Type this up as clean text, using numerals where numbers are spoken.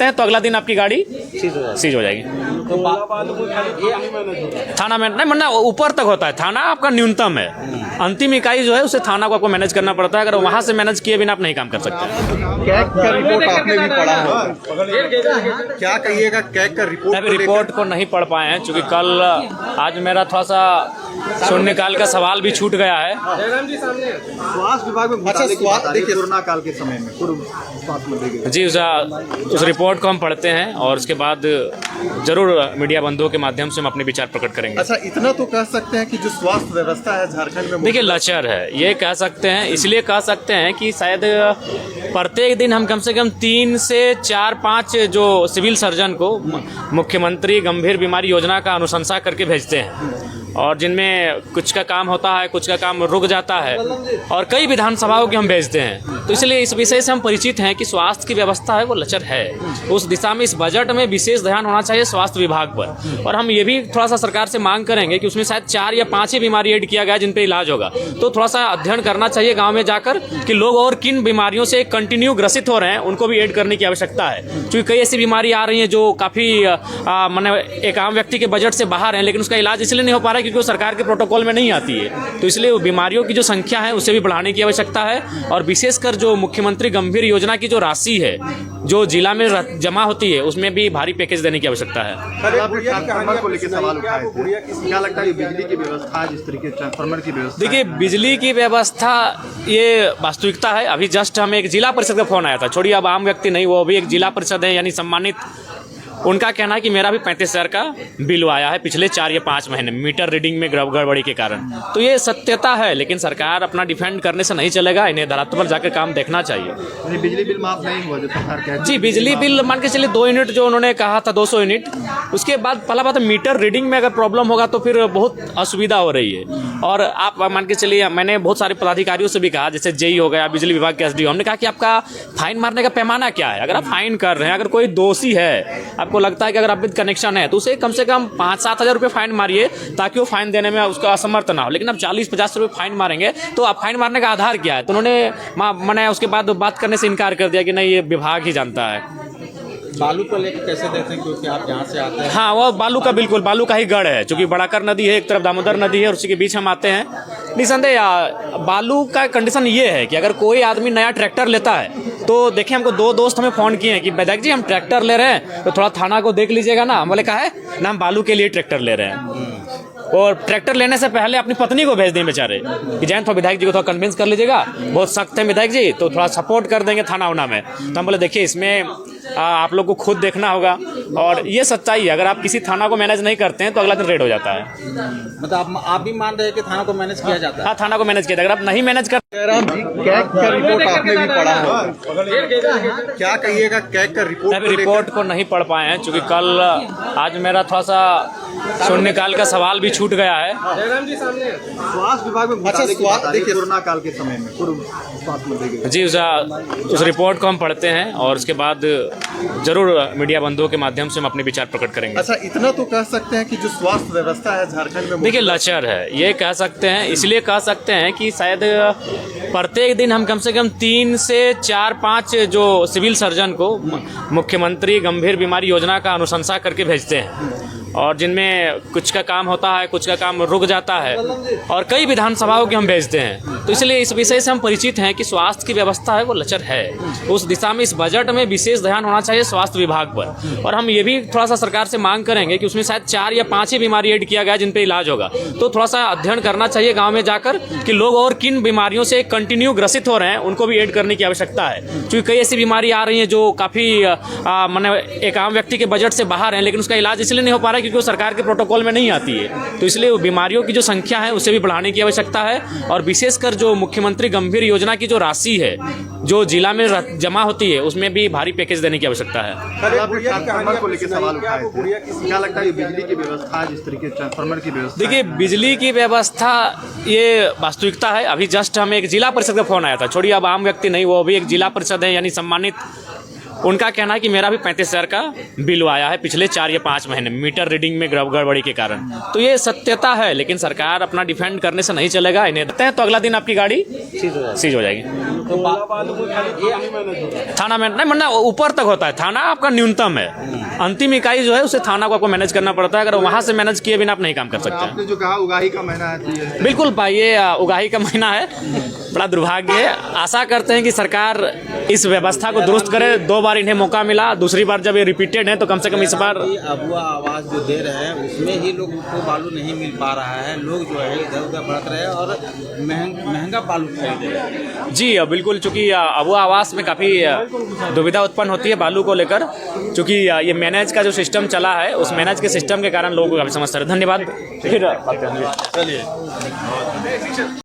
करते हैं तो अगला दिन आपकी गाड़ी सीज हो जाएगी। तो थाना में नहीं, मतलब ऊपर तक होता है, थाना आपका न्यूनतम है, अंतिम इकाई जो है उसे थाना को आपको मैनेज करना पड़ता है। अगर वहां से मैनेज किए बिना आप नहीं काम कर सकते। कैग का रिपोर्ट आपने भी पढ़ा होगा, क्या कहिएगा कैग का रिपोर्ट? अभी रिपोर्ट को नहीं पढ़ पाए हैं क्योंकि कल आज मेरा थोड़ा सा शून्यकाल का सवाल भी छूट गया है। स्वास्थ्य विभाग में देखिए कोरोना काल के समय में स्वास्थ्य मंत्री जी उस रिपोर्ट को हम पढ़ते हैं और उसके बाद जरूर मीडिया बंधुओं के माध्यम से हम अपने विचार प्रकट करेंगे। अच्छा, इतना तो कह सकते हैं कि जो स्वास्थ्य व्यवस्था है झारखंड में, देखिए लचर है, ये कह सकते हैं, इसलिए कह सकते हैं कि शायद प्रत्येक दिन हम कम से कम 3 से 4-5 जो सिविल सर्जन को मुख्यमंत्री गंभीर बीमारी योजना का अनुशंसा करके भेजते हैं, और जिनमें कुछ का काम होता है, कुछ का काम रुक जाता है, और कई विधानसभाओं के हम भेजते हैं। तो इसलिए इस विषय से हम परिचित हैं कि स्वास्थ्य की व्यवस्था है वो लचर है। उस दिशा में इस बजट में विशेष ध्यान होना चाहिए स्वास्थ्य विभाग पर। और हम ये भी थोड़ा सा सरकार से मांग करेंगे कि उसमें शायद 4 या 5 ही बीमारी ऐड किया गया जिन पे इलाज होगा, तो थोड़ा सा अध्ययन करना चाहिए गाँव में जाकर कि लोग और किन बीमारियों से कंटिन्यू ग्रसित हो रहे हैं, उनको भी ऐड करने की आवश्यकता है। क्योंकि कई ऐसी बीमारी आ रही हैं जो काफ़ी माने एक आम व्यक्ति के बजट से बाहर हैं, लेकिन उसका इलाज इसलिए नहीं हो पा रहा है क्योंकि वो सरकार के प्रोटोकॉल में नहीं आती है। तो इसलिए बीमारियों की जो संख्या है उसे भी बढ़ाने की आवश्यकता है, और विशेषकर जो मुख्यमंत्री गंभीर योजना की जो राशि है जो जिला में जमा होती है उसमें भी भारी पैकेज देने की आवश्यकता है। ट्रांसफार्मर को लेकर सवाल उठाए थे, क्या लगता है बिजली की व्यवस्था, जिस तरीके ट्रांसफार्मर की व्यवस्था? देखिए बिजली की व्यवस्था ये वास्तविकता है। अभी जस्ट हमें एक जिला परिषद का फोन आया था, छोड़िए अब आम व्यक्ति नहीं, वो भी एक जिला परिषद है यानी सम्मानित। उनका कहना है कि मेरा भी 35,000 का बिल आया है पिछले 4 या 5 महीने मीटर रीडिंग में गड़बड़ी के कारण। तो ये सत्यता है, लेकिन सरकार अपना डिफेंड करने से नहीं चलेगा, इन्हें धरातल पर जाकर काम देखना चाहिए। बिजली बिल माफ नहीं हुआ जो सरकार कहती है? जी बिजली बिल मान के चलिए 2 यूनिट जो उन्होंने कहा था 200 यूनिट, उसके बाद पहला बात है मीटर रीडिंग में अगर प्रॉब्लम होगा तो फिर बहुत असुविधा हो रही है। और आप मान के चलिए, मैंने बहुत सारे पदाधिकारियों से भी कहा, जैसे जेई हो गया, बिजली विभाग के एसडीओ, हमने कहा कि आपका फाइन मारने का पैमाना क्या है? अगर आप फाइन कर रहे हैं, अगर कोई दोषी है, आपको लगता है कि अगर आप विद कनेक्शन है तो उसे कम से कम 5-7 हज़ार रुपये फाइन मारिए ताकि वो फाइन देने में उसका असमर्थ ना हो। लेकिन आप 40-50 रुपये फाइन मारेंगे तो आप फाइन मारने का आधार क्या है? तो उन्होंने मैंने उसके बाद बात करने से इनकार कर दिया कि नहीं, ये विभाग ही जानता है। बालू को लेकर कैसे देखते हैं, क्योंकि आप जहाँ से आते हैं? हाँ, वो बालू का बिल्कुल बालू का ही गढ़ है, क्योंकि बड़ाकर नदी है, एक तरफ दामोदर नदी है, और उसी के बीच हम आते हैं। निसंदेह बालू का कंडीशन ये है कि अगर कोई आदमी नया ट्रैक्टर लेता है तो देखिए, हमको 2 दोस्त हमें फ़ोन किए हैं कि वैदाक जी हम ट्रैक्टर ले रहे हैं तो थोड़ा थाना को देख लीजिएगा ना। हम बोले कहा है ना, हम बालू के लिए ट्रैक्टर ले रहे हैं। और ट्रैक्टर लेने से पहले अपनी पत्नी को भेज दें बेचारे कि जैन थोड़ा विधायक जी को थोड़ा कन्विंस कर लीजिएगा, बहुत सख्त है विधायक जी, तो थोड़ा सपोर्ट कर देंगे थाना उना में। तो हम बोले देखिए इसमें आप लोग को खुद देखना होगा, और ये सच्चाई है। अगर आप किसी थाना को मैनेज नहीं करते हैं तो अगला दिन रेड हो जाता है। मतलब आप भी मान रहे हैं कि थाना को मैनेज किया जाता है? हाँ, थाना को मैनेज किया जाता है। अगर आप नहीं मैनेज कर कैग का रिपोर्ट आपने भी पढ़ा होगा, क्या कहिएगा कैग का रिपोर्ट? अभी रिपोर्ट को नहीं पढ़ पाए हैं क्योंकि कल आज मेरा थोड़ा सा शून्यकाल का सवाल भी छूट गया है। स्वास्थ्य विभाग में देखिए कोरोना काल के समय में स्वास्थ्य मंत्री जी उस रिपोर्ट को हम पढ़ते हैं और उसके बाद जरूर मीडिया बंधुओं के माध्यम से हम अपने विचार प्रकट करेंगे। अच्छा, इतना तो कह सकते हैं कि जो स्वास्थ्य व्यवस्था है झारखंड में, देखिए लचर है, ये कह सकते हैं, इसलिए कह सकते हैं कि शायद प्रत्येक दिन हम कम से कम 3 से 4-5 जो सिविल सर्जन को मुख्यमंत्री गंभीर बीमारी योजना का अनुशंसा करके भेजते हैं, और जिनमें कुछ का काम होता है, कुछ का काम रुक जाता है, और कई विधानसभाओं के हम भेजते हैं। तो इसलिए इस विषय से हम परिचित हैं कि स्वास्थ्य की व्यवस्था है वो लचर है। उस दिशा में इस बजट में विशेष ध्यान होना चाहिए स्वास्थ्य विभाग पर। और हम ये भी थोड़ा सा सरकार से मांग करेंगे कि उसमें शायद 4 या 5 ही बीमारी ऐड किया गया जिन पे इलाज होगा, तो थोड़ा सा अध्ययन करना चाहिए गाँव में जाकर कि लोग और किन बीमारियों से कंटिन्यू ग्रसित हो रहे हैं, उनको भी ऐड करने की आवश्यकता है। क्योंकि कई ऐसी बीमारी आ रही हैं जो काफ़ी माने एक आम व्यक्ति के बजट से बाहर हैं, लेकिन उसका इलाज इसलिए नहीं हो पा रहा है क्योंकि वो सरकार के प्रोटोकॉल में नहीं आती है। तो इसलिए बीमारियों की जो संख्या है उसे भी बढ़ाने की आवश्यकता है, और विशेषकर जो मुख्यमंत्री गंभीर योजना की जो राशि है जो जिला में जमा होती है उसमें भी भारी पैकेज देने की आवश्यकता है। ट्रांसफार्मर को लेकर सवाल उठाए थे, क्या लगता है बिजली की व्यवस्था, जिस तरीके ट्रांसफार्मर की व्यवस्था? देखिए बिजली की व्यवस्था ये वास्तविकता है। अभी जस्ट हमें एक जिला परिषद का फोन आया था, छोड़िए अब आम व्यक्ति नहीं, वो भी एक जिला परिषद है यानी सम्मानित। उनका कहना है कि मेरा भी 35,000 का बिल आया है पिछले 4 या 5 महीने में मीटर रीडिंग में गड़बड़ी के कारण। तो ये सत्यता है, लेकिन सरकार अपना डिफेंड करने से नहीं चलेगा। इन्हें देते हैं तो अगला दिन आपकी गाड़ी सीज हो जाएगी। थाना में नहीं, मतलब ऊपर तक होता है, थाना आपका न्यूनतम है, अंतिम इकाई जो है उसे थाना को आपको मैनेज करना पड़ता है। अगर वहाँ से मैनेज किए बिना आप नहीं काम कर सकते हैं। आपने जो कहा उगाही का महीना है, तो ये बिल्कुल भाई, ये उगाही का महीना है, बड़ा दुर्भाग्य है। आशा करते हैं कि सरकार इस व्यवस्था को दुरुस्त करे। 2 बार इन्हें मौका मिला, दूसरी बार जब ये रिपीटेड है तो कम से कम इस बार अबुआ आवास जो दे रहे हैं उसमें ही लोगों को बालू नहीं मिल पा रहा है। लोग जो है इधर उधर बढ़त रहे हैं और महंगा बालू खरीद रहे हैं। जी बिल्कुल, चूंकि अबुआ आवास में काफ़ी दुविधा उत्पन्न होती है बालू को लेकर, चूंकि ये मैनेज का जो सिस्टम चला है उस मैनेज के सिस्टम के कारण लोगों को काफ़ी समस्या है। धन्यवाद, फिर बात करेंगे। चलिए।